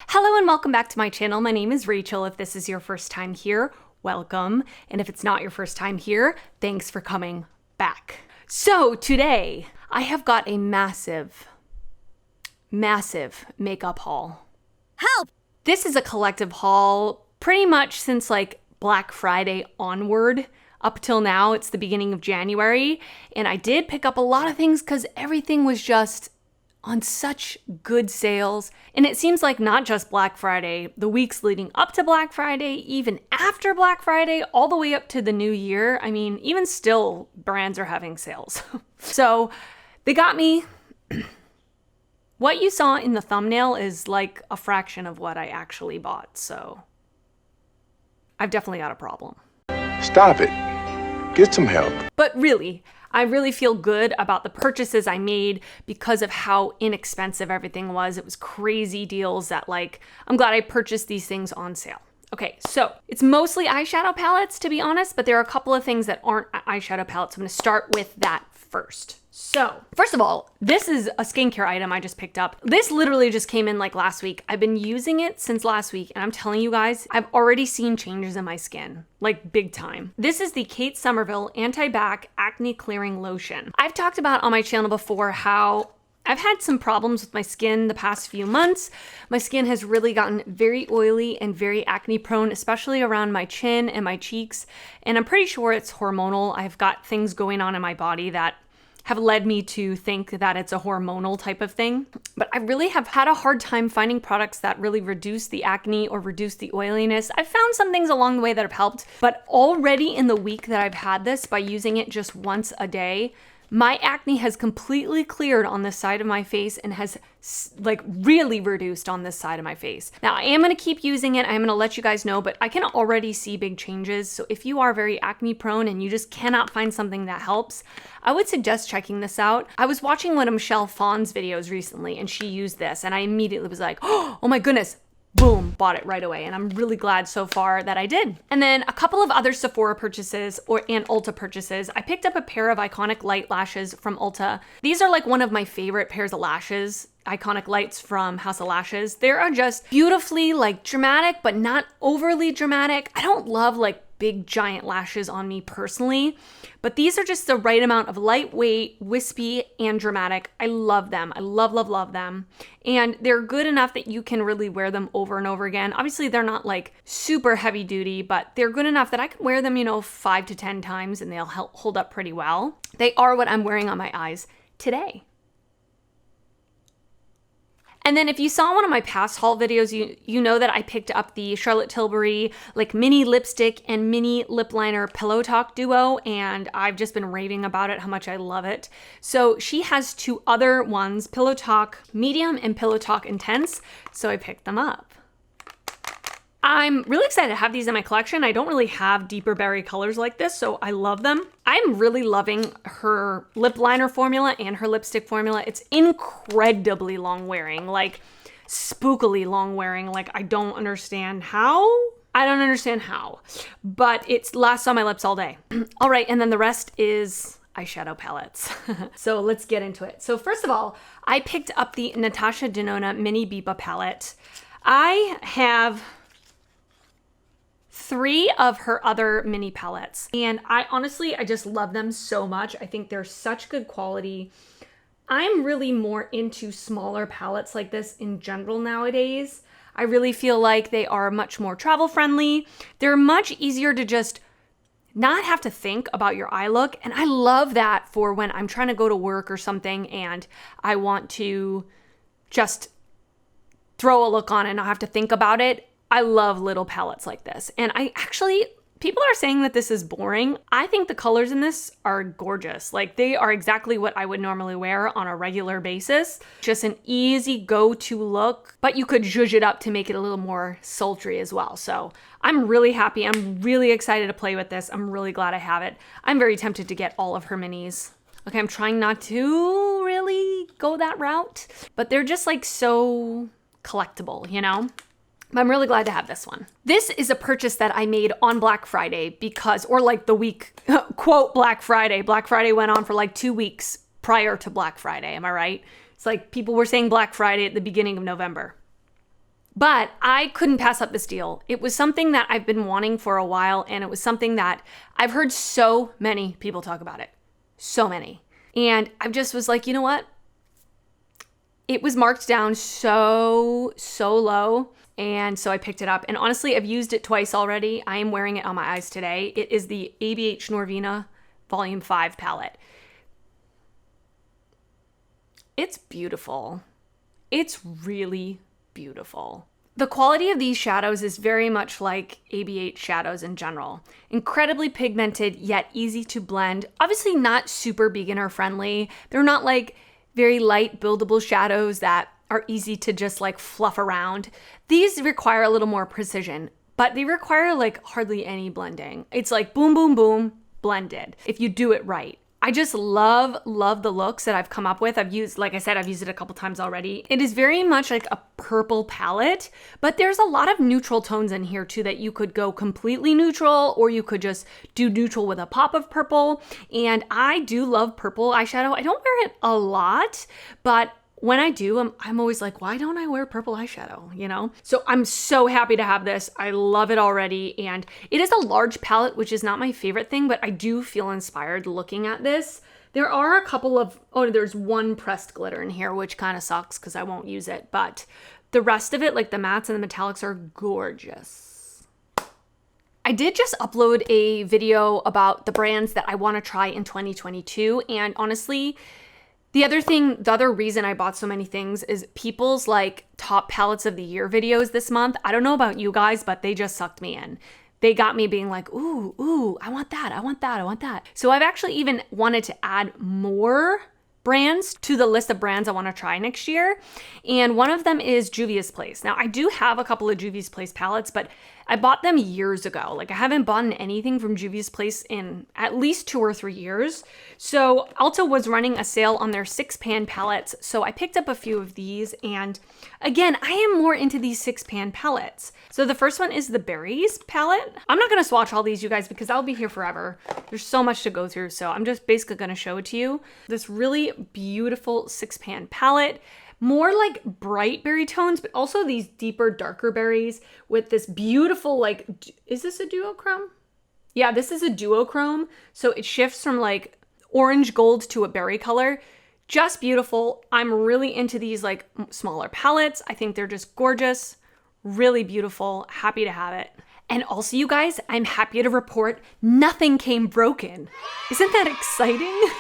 Hello and welcome back to my channel. My name is Rachel. If this is your first time here, welcome. And if it's not your first time here, thanks for coming back. So today I have got a massive makeup haul. Help! This is a collective haul pretty much since like Black Friday onward. Up till now, it's the beginning of January. And I did pick up a lot of things because everything was just on such good sales. And it seems like not just Black Friday, the weeks leading up to Black Friday, even after Black Friday, all the way up to the new year. I mean, even still, brands are having sales. So they got me. What you saw in the thumbnail is like a fraction of what I actually bought. So I've definitely got a problem. Stop it. Get some help. But really, I really feel good about the purchases I made because of how inexpensive everything was. It was crazy deals that I'm glad I purchased these things on sale. Okay, so it's mostly eyeshadow palettes, to be honest, but there are a couple of things that aren't eyeshadow palettes. I'm gonna start with that first. So, first of all, this is a skincare item I just picked up. This literally just came in like last week. I've been using it since last week, and I'm telling you guys, I've already seen changes in my skin, like big time. This is the Kate Somerville Anti-Bac Acne Clearing Lotion. I've talked about on my channel before how I've had some problems with my skin the past few months. My skin has really gotten very oily and very acne prone, especially around my chin and my cheeks. And I'm pretty sure it's hormonal. I've got things going on in my body that have led me to think that it's a hormonal type of thing. But I really have had a hard time finding products that really reduce the acne or reduce the oiliness. I've found some things along the way that have helped, but already in the week that I've had this, by using it just once a day, my acne has completely cleared on this side of my face and has really reduced on this side of my face. Now I am going to keep using it. I'm going to let you guys know, but I can already see big changes. So if you are very acne prone and you just cannot find something that helps, I would suggest checking this out. I was watching one of Michelle Phan's videos recently and she used this and I immediately was like, oh my goodness. Boom, bought it right away. And I'm really glad so far that I did. And then a couple of other Sephora purchases and Ulta purchases. I picked up a pair of Iconic Light lashes from Ulta. These are like one of my favorite pairs of lashes. Iconic Lights from House of Lashes. They are just beautifully dramatic, but not overly dramatic. I don't love big giant lashes on me personally, but these are just the right amount of lightweight, wispy, and dramatic. I love them. I love them. And they're good enough that you can really wear them over and over again. Obviously, they're not super heavy duty, but they're good enough that I can wear them, 5 to 10 times and they'll hold up pretty well. They are what I'm wearing on my eyes today. And then if you saw one of my past haul videos, you know that I picked up the Charlotte Tilbury mini lipstick and mini lip liner Pillow Talk duo, and I've just been raving about it, how much I love it. So she has two other ones, Pillow Talk Medium and Pillow Talk Intense, so I picked them up. I'm really excited to have these in my collection. I don't really have deeper berry colors like this, so I love them. I'm really loving her lip liner formula and her lipstick formula. It's incredibly long wearing, spookily long wearing. I don't understand how. But it lasts on my lips all day. All right, and then the rest is eyeshadow palettes. So let's get into it. So first of all, I picked up the Natasha Denona Mini Biba palette. I have 3 of her other mini palettes. And I just love them so much. I think they're such good quality. I'm really more into smaller palettes like this in general nowadays. I really feel like they are much more travel friendly. They're much easier to just not have to think about your eye look. And I love that for when I'm trying to go to work or something and I want to just throw a look on and not have to think about it. I love little palettes like this. And people are saying that this is boring. I think the colors in this are gorgeous. They are exactly what I would normally wear on a regular basis. Just an easy go-to look, but you could zhuzh it up to make it a little more sultry as well. So I'm really happy. I'm really excited to play with this. I'm really glad I have it. I'm very tempted to get all of her minis. Okay, I'm trying not to really go that route, but they're just so collectible, I'm really glad to have this one. This is a purchase that I made on Black Friday the week, quote, Black Friday. Black Friday went on for 2 weeks prior to Black Friday. Am I right? It's people were saying Black Friday at the beginning of November. But I couldn't pass up this deal. It was something that I've been wanting for a while, and it was something that I've heard so many people talk about it. So many. And I just was like, you know what? It was marked down so low. And so I picked it up. And honestly, I've used it twice already. I am wearing it on my eyes today. It is the ABH Norvina Volume 5 palette. It's beautiful. It's really beautiful. The quality of these shadows is very much like ABH shadows in general. Incredibly pigmented, yet easy to blend. Obviously not super beginner friendly. They're not like very light buildable shadows that are easy to just like fluff around. These require a little more precision, but they require like hardly any blending. It's like boom, boom, boom, blended if you do it right. I just love the looks that I've come up with. I've used, like I said, I've used it a couple times already. It is very much like a purple palette, but there's a lot of neutral tones in here too that you could go completely neutral, or you could just do neutral with a pop of purple. And I do love purple eyeshadow. I don't wear it a lot, but when I do, I'm always like, why don't I wear purple eyeshadow, you know? So I'm so happy to have this. I love it already. And it is a large palette, which is not my favorite thing, but I do feel inspired looking at this. There are a couple of, there's one pressed glitter in here, which kind of sucks because I won't use it. But the rest of it, like the mattes and the metallics, are gorgeous. I did just upload a video about the brands that I want to try in 2022. And honestly, the other reason I bought so many things is people's like top palettes of the year videos this month. I don't know about you guys, but they just sucked me in. They got me being like, ooh, I want that, I want that, I want that. So I've actually even wanted to add more brands to the list of brands I want to try next year. And one of them is Juvia's Place. Now I do have a couple of Juvia's Place palettes, but I bought them years ago. Like I haven't bought anything from Juvia's Place in at least 2 or 3 years. So Ulta was running a sale on their 6-pan palettes. So I picked up a few of these. And again, I am more into these 6-pan palettes. So the first one is the Berries palette. I'm not going to swatch all these, you guys, because I'll be here forever. There's so much to go through. So I'm just basically going to show it to you. This really beautiful 6-pan palette. More like bright berry tones, but also these deeper, darker berries with this beautiful, like, is this a duochrome? Yeah, this is a duochrome. So it shifts from like orange gold to a berry color. Just beautiful. I'm really into these like smaller palettes. I think they're just gorgeous, really beautiful. Happy to have it. And also, you guys, I'm happy to report nothing came broken. Isn't that exciting?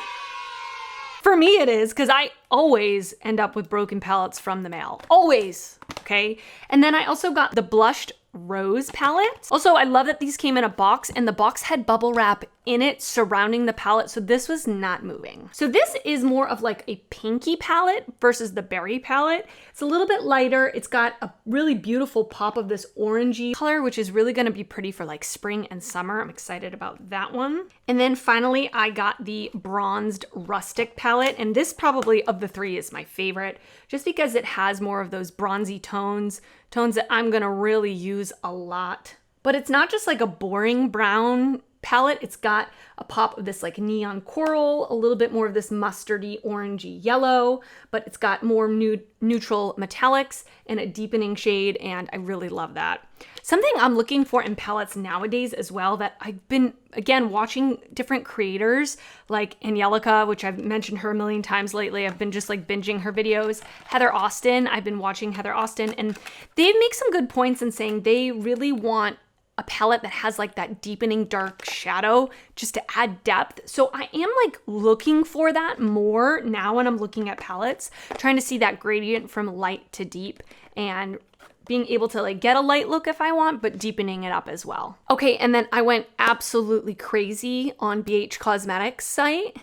For me, it is, because I always end up with broken palettes from the mail. Always, okay? And then I also got the Blushed Rose palette. Also, I love that these came in a box, and the box had bubble wrap in it surrounding the palette, so this was not moving. So this is more of like a pinky palette versus the berry palette. It's a little bit lighter. It's got a really beautiful pop of this orangey color, which is really gonna be pretty for like spring and summer. I'm excited about that one. And then finally, I got the Bronzed Rustic palette, and this probably of the 3 is my favorite, just because it has more of those bronzy tones that I'm gonna really use a lot. But it's not just like a boring brown palette. It's got a pop of this like neon coral, a little bit more of this mustardy orangey yellow, but it's got more neutral metallics and a deepening shade, and I really love that. Something I'm looking for in palettes nowadays as well, that I've been, again, watching different creators like Angelica, which I've mentioned her a million times lately. I've been just like binging her videos. Heather Austin, I've been watching Heather Austin, and they make some good points in saying they really want a palette that has like that deepening dark shadow just to add depth. So I am like looking for that more now when I'm looking at palettes, trying to see that gradient from light to deep and being able to like get a light look if I want, but deepening it up as well. Okay, and then I went absolutely crazy on BH Cosmetics site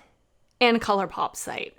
and ColourPop site.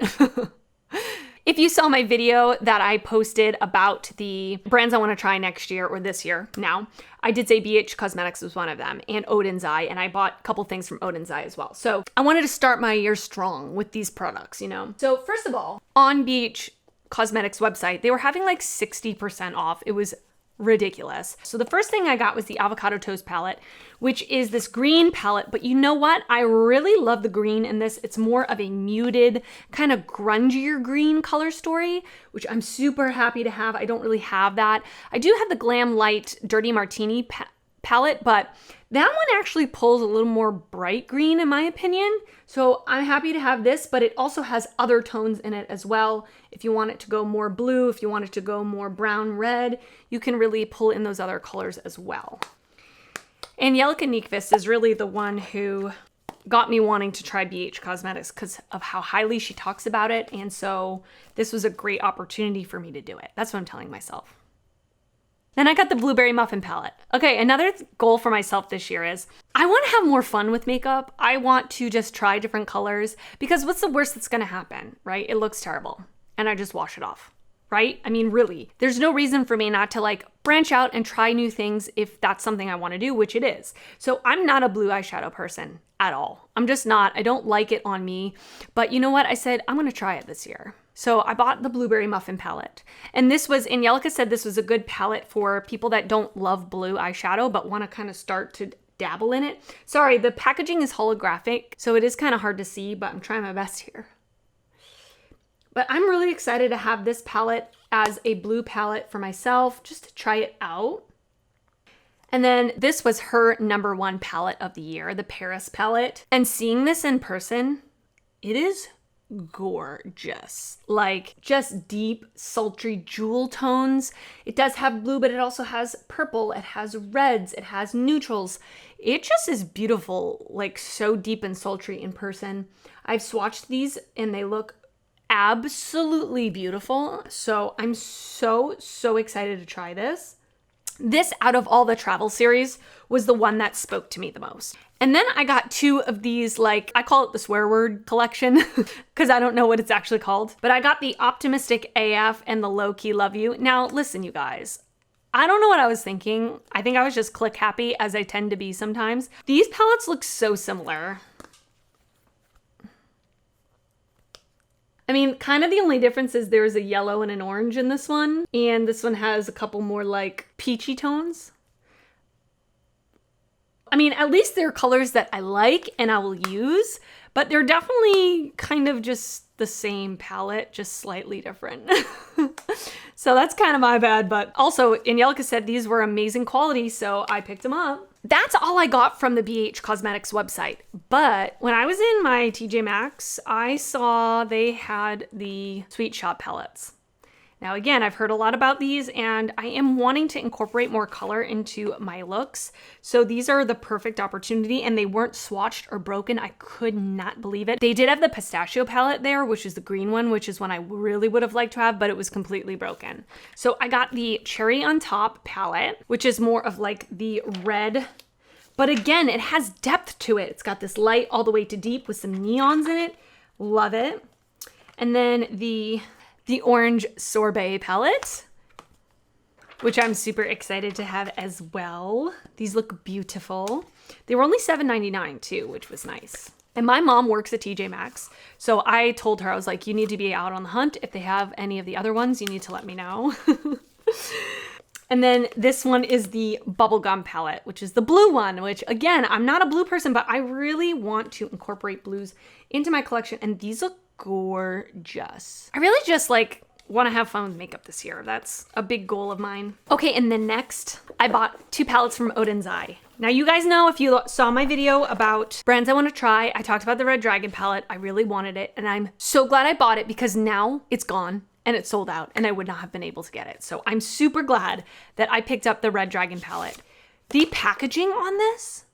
If you saw my video that I posted about the brands I want to try next year or this year now, I did say BH Cosmetics was one of them, and Oden's Eye, and I bought a couple things from Oden's Eye as well. So I wanted to start my year strong with these products, you know? So first of all, on BH Cosmetics website, they were having like 60% off. It was ridiculous. So the first thing I got was the Avocado Toast palette, which is this green palette, but you know what? I really love the green in this. It's more of a muted, kind of grungier green color story, which I'm super happy to have. I don't really have that. I do have the Glam Light Dirty Martini palette, but that one actually pulls a little more bright green in my opinion. So I'm happy to have this, but it also has other tones in it as well. If you want it to go more blue, if you want it to go more brown red, you can really pull in those other colors as well. Angelica Nyqvist is really the one who got me wanting to try BH Cosmetics because of how highly she talks about it. And so this was a great opportunity for me to do it. That's what I'm telling myself. Then I got the Blueberry Muffin palette. Okay, another goal for myself this year is I want to have more fun with makeup. I want to just try different colors because what's the worst that's going to happen, right? It looks terrible and I just wash it off, right? I mean, really, there's no reason for me not to like branch out and try new things if that's something I want to do, which it is. So I'm not a blue eyeshadow person at all. I'm just not. I don't like it on me. But you know what? I said, I'm going to try it this year. So I bought the Blueberry Muffin palette. And this was, Angelica said this was a good palette for people that don't love blue eyeshadow, but want to kind of start to dabble in it. Sorry, the packaging is holographic, so it is kind of hard to see, but I'm trying my best here. But I'm really excited to have this palette as a blue palette for myself, just to try it out. And then this was her #1 palette of the year, the Paris palette. And seeing this in person, it is gorgeous. Like just deep, sultry jewel tones. It does have blue, but it also has purple. It has reds. It has neutrals. It just is beautiful, like so deep and sultry in person. I've swatched these and they look absolutely beautiful. So I'm so excited to try this. This, out of all the travel series, was the one that spoke to me the most. And then I got 2 of these, like, I call it the swear word collection because I don't know what it's actually called. But I got the Optimistic AF and the Low Key Love You. Now, listen, you guys. I don't know what I was thinking. I think I was just click happy, as I tend to be sometimes. These palettes look so similar. I mean, kind of the only difference is there's a yellow and an orange in this one. And this one has a couple more like peachy tones. I mean, at least they're colors that I like and I will use, but they're definitely kind of just the same palette, just slightly different. So that's kind of my bad, but also Angelica said these were amazing quality, so I picked them up. That's all I got from the BH Cosmetics website. But when I was in my TJ Maxx, I saw they had the Sweet Shoppe Palettes. Now again, I've heard a lot about these and I am wanting to incorporate more color into my looks. So these are the perfect opportunity and they weren't swatched or broken. I could not believe it. They did have the pistachio palette there, which is the green one, which is one I really would have liked to have, but it was completely broken. So I got the Cherry on Top palette, which is more of like the red, but again, it has depth to it. It's got this light all the way to deep with some neons in it. Love it. And then the orange sorbet palette, which I'm super excited to have as well. These look beautiful. They were only $7.99 too, which was nice. And my mom works at TJ Maxx, so I told her, I was like, you need to be out on the hunt. If they have any of the other ones, you need to let me know. And then this one is the Bubblegum palette, which is the blue one, which again, I'm not a blue person, but I really want to incorporate blues into my collection. And these look gorgeous. I really just like want to have fun with makeup this year. That's a big goal of mine. Okay, and then next, I bought 2 palettes from Oden's Eye. Now you guys know, if you saw my video about brands I want to try, I talked about the Red Dragon palette. I really wanted it, and I'm so glad I bought it because now it's gone and it's sold out and I would not have been able to get it. So I'm super glad that I picked up the Red Dragon palette. The packaging on this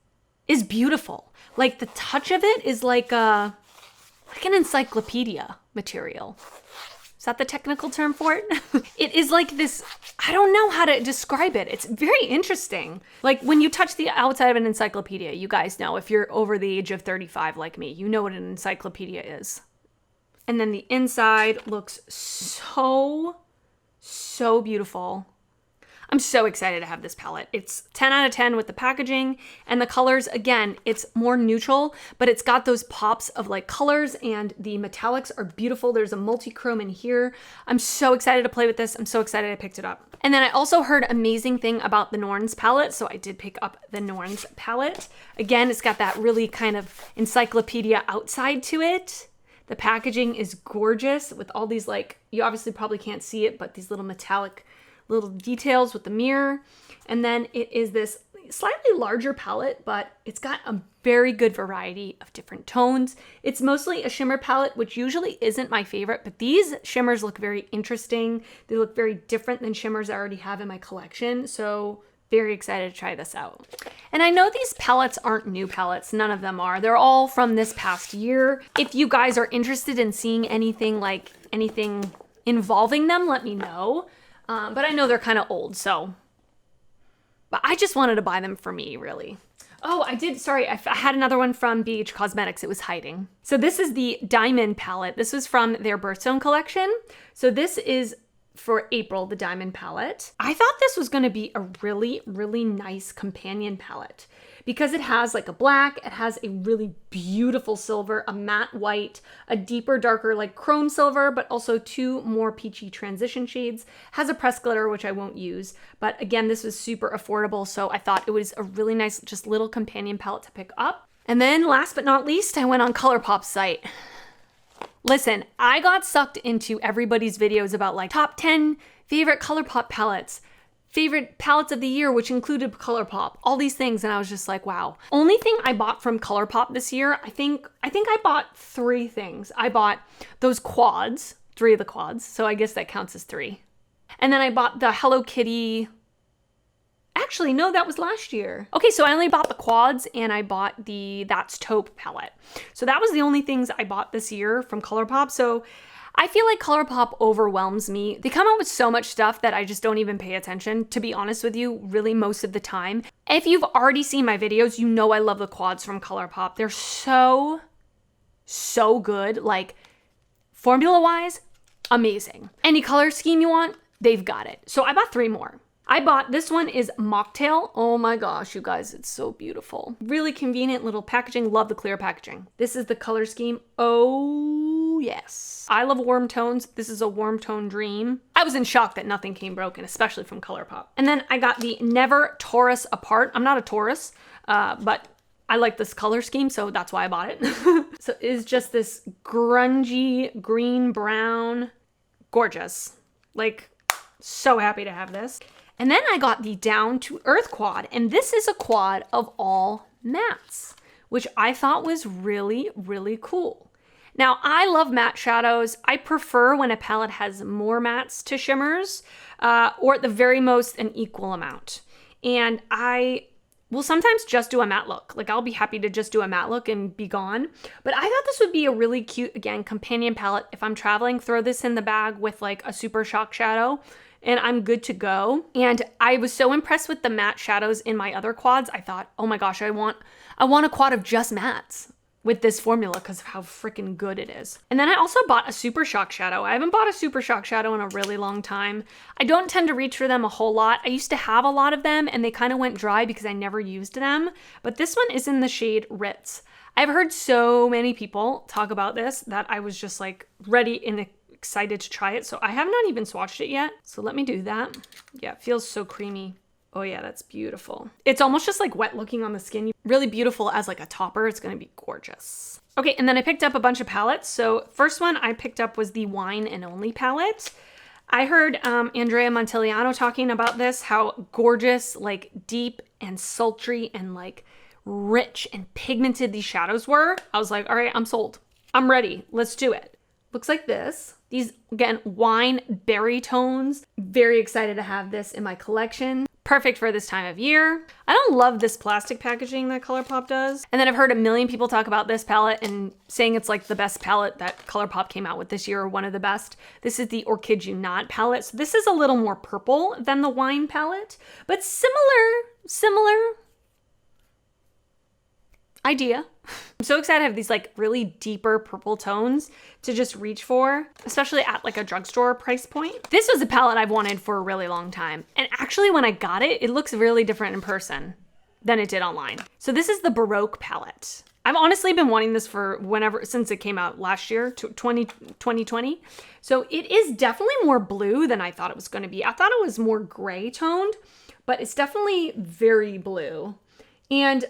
is beautiful. Like the touch of it is like an encyclopedia material. Is that the technical term for it? It is like this, I don't know how to describe it. It's very interesting. Like when you touch the outside of an encyclopedia, you guys know, if you're over the age of 35 like me, you know what an encyclopedia is. And then the inside looks so beautiful. I'm so excited to have this palette. It's 10 out of 10 with the packaging, and the colors, again, it's more neutral, but it's got those pops of like colors, and the metallics are beautiful. There's a multi-chrome in here. I'm so excited to play with this. I'm so excited I picked it up. And then I also heard amazing thing about the Norns palette, so I did pick up the Norns palette. Again, it's got that really kind of encyclopedia outside to it. The packaging is gorgeous with all these, like, you obviously probably can't see it, but these little metallic little details with the mirror. And then it is this slightly larger palette, but it's got a very good variety of different tones. It's mostly a shimmer palette, which usually isn't my favorite, but these shimmers look very interesting. They look very different than shimmers I already have in my collection. So very excited to try this out. And I know these palettes aren't new palettes. None of them are. They're all from this past year. If you guys are interested in seeing anything involving them, let me know. But I know they're kind of old, so. But I just wanted to buy them for me, really. Oh, I did, sorry, I had another one from BH Cosmetics. It was hiding. So this is the Diamond palette. This was from their Birthstone collection. So this is for April, the Diamond palette. I thought this was gonna be a really, really nice companion palette because it has like a black, it has a really beautiful silver, a matte white, a deeper, darker like chrome silver, but also two more peachy transition shades, has a pressed glitter, which I won't use. But again, this was super affordable. So I thought it was a really nice, just little companion palette to pick up. And then last but not least, I went on ColourPop's site. Listen, I got sucked into everybody's videos about like top 10 favorite ColourPop palettes, favorite palettes of the year, which included ColourPop, all these things. And I was just like, wow. Only thing I bought from ColourPop this year, I think I bought 3 things. I bought those quads, 3 of the quads. So I guess that counts as 3. And then I bought the Hello Kitty. Actually, no, that was last year. Okay, so I only bought the quads and I bought the That's Taupe palette. So that was the only things I bought this year from ColourPop. So I feel like ColourPop overwhelms me. They come out with so much stuff that I just don't even pay attention, to be honest with you, really most of the time. If you've already seen my videos, you know I love the quads from ColourPop. They're so good. Like, formula-wise, amazing. Any color scheme you want, they've got it. So I bought 3 more. I bought, this one is Mocktail. Oh my gosh, you guys, it's so beautiful. Really convenient little packaging. Love the clear packaging. This is the color scheme. Oh yes. I love warm tones. This is a warm tone dream. I was in shock that nothing came broken, especially from ColourPop. And then I got the Never Taurus Apart. I'm not a Taurus, but I like this color scheme, so that's why I bought it. So it is just this grungy green brown. Gorgeous. Like, so happy to have this. And then I got the Down to Earth quad, and this is a quad of all mattes, which I thought was really, really cool. Now, I love matte shadows. I prefer when a palette has more mattes to shimmers, or at the very most an equal amount. And I will sometimes just do a matte look. Like, I'll be happy to just do a matte look and be gone. But I thought this would be a really cute, again, companion palette. If I'm traveling, throw this in the bag with like a super shock shadow, and I'm good to go. And I was so impressed with the matte shadows in my other quads. I thought, oh my gosh, I want a quad of just mattes with this formula because of how freaking good it is. And then I also bought a super shock shadow. I haven't bought a super shock shadow in a really long time. I don't tend to reach for them a whole lot. I used to have a lot of them and they kind of went dry because I never used them. But this one is in the shade Ritz. I've heard so many people talk about this that I was just like ready and excited to try it. So I have not even swatched it yet. So let me do that. Yeah, it feels so creamy. Oh yeah, that's beautiful. It's almost just like wet looking on the skin. Really beautiful as like a topper. It's gonna be gorgeous. Okay, and then I picked up a bunch of palettes. So first one I picked up was the Wine and Only palette. I heard Andrea Montiliano talking about this, how gorgeous, like deep and sultry and like rich and pigmented these shadows were. I was like, all right, I'm sold. I'm ready. Let's do it. Looks like this. These, again, wine berry tones. Very excited to have this in my collection. Perfect for this time of year. I don't love this plastic packaging that ColourPop does. And then I've heard a million people talk about this palette and saying it's like the best palette that ColourPop came out with this year, or one of the best. This is the Orchid You Not palette. So this is a little more purple than the wine palette, but similar. idea. I'm so excited to have these like really deeper purple tones to just reach for, especially at like a drugstore price point. This was a palette I've wanted for a really long time. And actually when I got it, it looks really different in person than it did online. So this is the Baroque palette. I've honestly been wanting this for since it came out last year, 2020. So it is definitely more blue than I thought it was gonna be. I thought it was more gray toned, but it's definitely very blue. And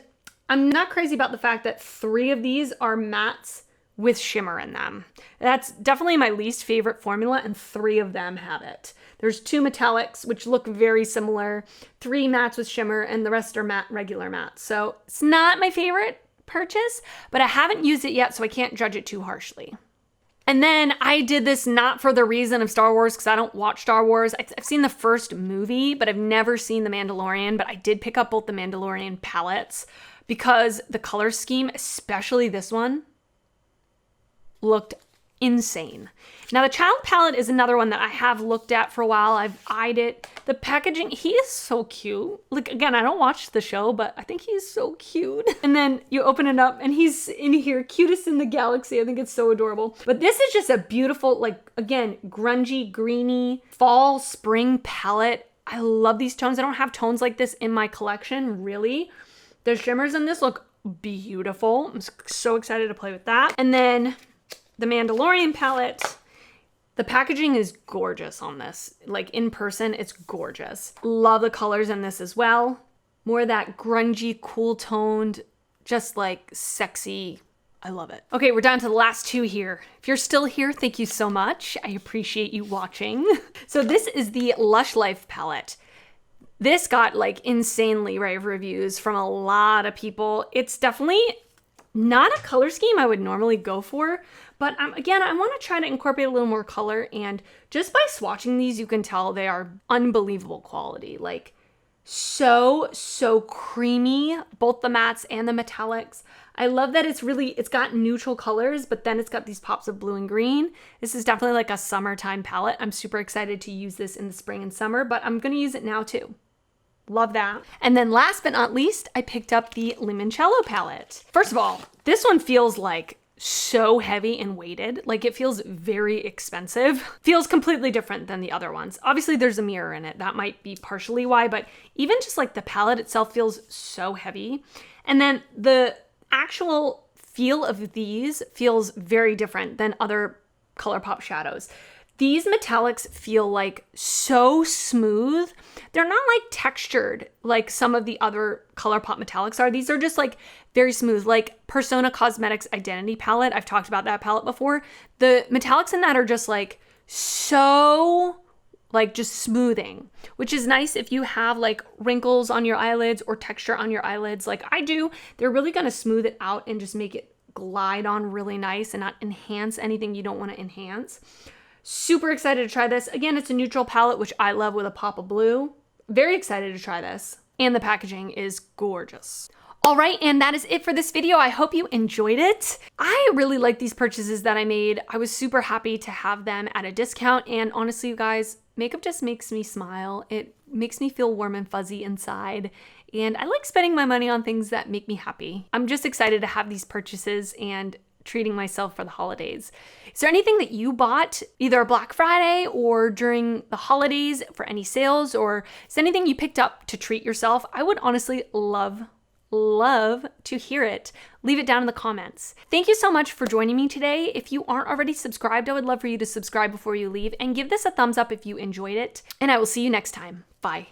I'm not crazy about the fact that 3 of these are mattes with shimmer in them. That's definitely my least favorite formula, and 3 of them have it. There's 2 metallics, which look very similar, 3 mattes with shimmer, and the rest are matte, regular mattes. So it's not my favorite purchase, but I haven't used it yet, so I can't judge it too harshly. And then I did this not for the reason of Star Wars, because I don't watch Star Wars. I've seen the first movie, but I've never seen The Mandalorian, but I did pick up both the Mandalorian palettes because the color scheme, especially this one, looked insane. Now the child palette is another one that I have looked at for a while. I've eyed it. The packaging, he is so cute. Like, again, I don't watch the show, but I think he's so cute. And then you open it up and he's in here, cutest in the galaxy. I think it's so adorable. But this is just a beautiful, like, again, grungy, greeny, fall, spring palette. I love these tones. I don't have tones like this in my collection, really. The shimmers in this look beautiful. I'm so excited to play with that. And then the Mandalorian palette, the packaging is gorgeous on this. Like in person, it's gorgeous. Love the colors in this as well. More of that grungy, cool toned, just like sexy. I love it. Okay, we're down to the last 2 here. If you're still here, thank you so much. I appreciate you watching. So this is the Lush Life palette. This got like insanely rave reviews from a lot of people. It's definitely not a color scheme I would normally go for, but again, I want to try to incorporate a little more color, and just by swatching these, you can tell they are unbelievable quality. Like so creamy, both the mattes and the metallics. I love that it's got neutral colors, but then it's got these pops of blue and green. This is definitely like a summertime palette. I'm super excited to use this in the spring and summer, but I'm gonna use it now too. Love that. And then last but not least, I picked up the limoncello palette. First of all, this one feels like so heavy and weighted. Like it feels very expensive. Feels completely different than the other ones. Obviously there's a mirror in it. That might be partially why, but even just like the palette itself feels so heavy. And then the actual feel of these feels very different than other ColourPop shadows. These metallics feel like so smooth. They're not like textured like some of the other ColourPop metallics are. These are just like very smooth, like Persona Cosmetics Identity palette. I've talked about that palette before. The metallics in that are just like so like just smoothing, which is nice if you have like wrinkles on your eyelids or texture on your eyelids like I do. They're really gonna smooth it out and just make it glide on really nice and not enhance anything you don't want to enhance. Super excited to try this. Again, it's a neutral palette, which I love, with a pop of blue. Very excited to try this. And the packaging is gorgeous. All right, and that is it for this video. I hope you enjoyed it. I really like these purchases that I made. I was super happy to have them at a discount. And honestly, you guys, makeup just makes me smile. It makes me feel warm and fuzzy inside. And I like spending my money on things that make me happy. I'm just excited to have these purchases and treating myself for the holidays. Is there anything that you bought either Black Friday or during the holidays for any sales, or is there anything you picked up to treat yourself? I would honestly love to hear it. Leave it down in the comments. Thank you so much for joining me today. If you aren't already subscribed, I would love for you to subscribe before you leave and give this a thumbs up if you enjoyed it. And I will see you next time. Bye.